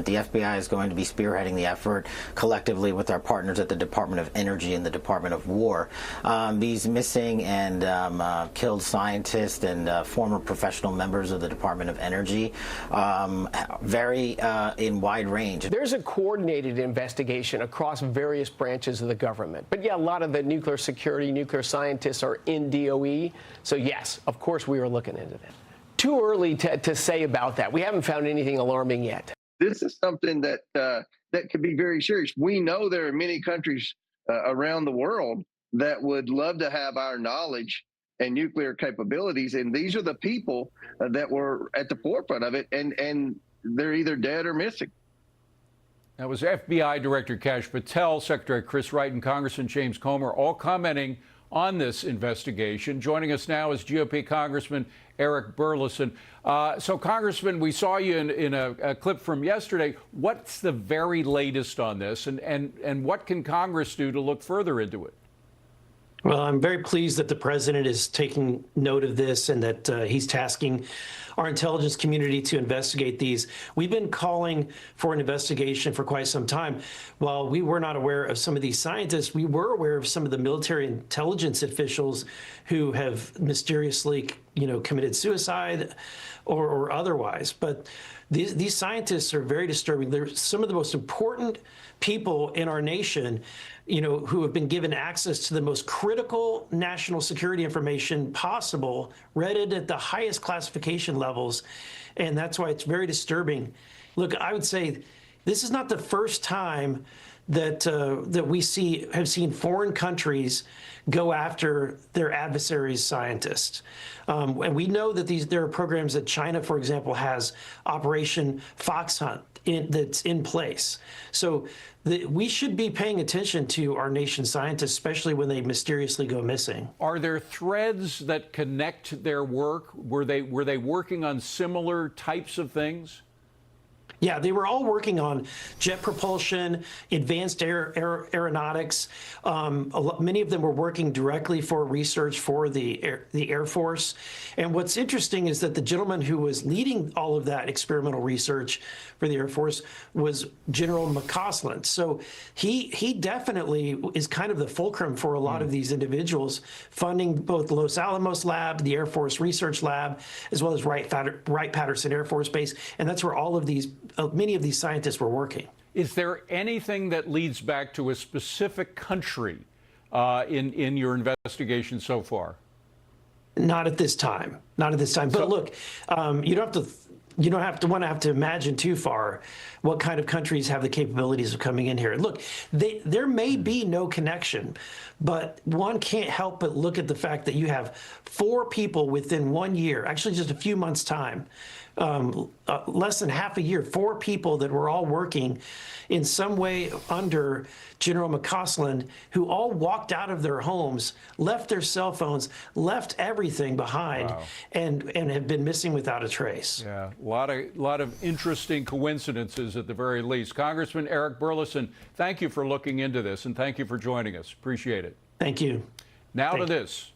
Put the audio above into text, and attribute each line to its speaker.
Speaker 1: development. The FBI is going to be spearheading the effort collectively with our partners at the Department of Energy and the Department of War. These missing and killed scientists and former professional members of the Department of Energy vary in wide range.
Speaker 2: There's a coordinated investigation across various branches of the government. But yeah, a lot of the nuclear security, nuclear scientists are in DOE. So yes, of course we are looking into that. Too early to say about that. We haven't found anything alarming yet.
Speaker 3: This is something that that could be very serious. We know there are many countries around the world that would love to have our knowledge and nuclear capabilities, and these are the people that were at the forefront of it, and they're either dead or missing.
Speaker 4: That was FBI Director Kash Patel, Secretary Chris Wright, and Congressman James Comer, all commenting on this investigation. Joining us now is GOP Congressman Eric Burlison. So, Congressman, we saw you in a clip from yesterday. What's the very latest on this, and what can Congress do to look further into it?
Speaker 5: Well, I'm very pleased that the president is taking note of this and that he's tasking our intelligence community to investigate these. We've been calling for an investigation for quite some time. While we were not aware of some of these scientists, we were aware of some of the military intelligence officials who have mysteriously, committed suicide or otherwise. But these scientists are very disturbing. They're some of the most important people in our nation, who have been given access to the most critical national security information possible, read it at the highest classification levels. And that's why it's very disturbing. Look, I would say this is not the first time that that we have seen foreign countries go after their adversaries' scientists. And we know that there are programs that China, for example, has Operation Fox Hunt that's in place. So we should be paying attention to our nation's scientists, especially when they mysteriously go missing.
Speaker 4: Are there threads that connect their work? Were they working on similar types of things?
Speaker 5: Yeah, they were all working on jet propulsion, advanced aeronautics. Many of them were working directly for research for the Air Force. And what's interesting is that the gentleman who was leading all of that experimental research for the Air Force was General McCausland. So he definitely is kind of the fulcrum for a lot of these individuals, funding both the Los Alamos Lab, the Air Force Research Lab, as well as Wright-Patterson Air Force Base. And that's where all of these many of these scientists were working.
Speaker 4: Is there anything that leads back to a specific country in your investigation so far?
Speaker 5: Not at this time. Not at this time. But look, you don't have to imagine too far what kind of countries have the capabilities of coming in here. Look, there may be no connection, but one can't help but look at the fact that you have 4 people within 1 year, actually just a few months' time, less than half a year, 4 people that were all working in some way under General McCausland, who all walked out of their homes, left their cell phones, left everything behind,
Speaker 4: wow,
Speaker 5: and have been missing without a trace.
Speaker 4: Yeah, a lot of interesting coincidences at the very least. Congressman Eric Burlison, thank you for looking into this, and thank you for joining us. Appreciate it.
Speaker 5: Thank you.
Speaker 4: Now to this.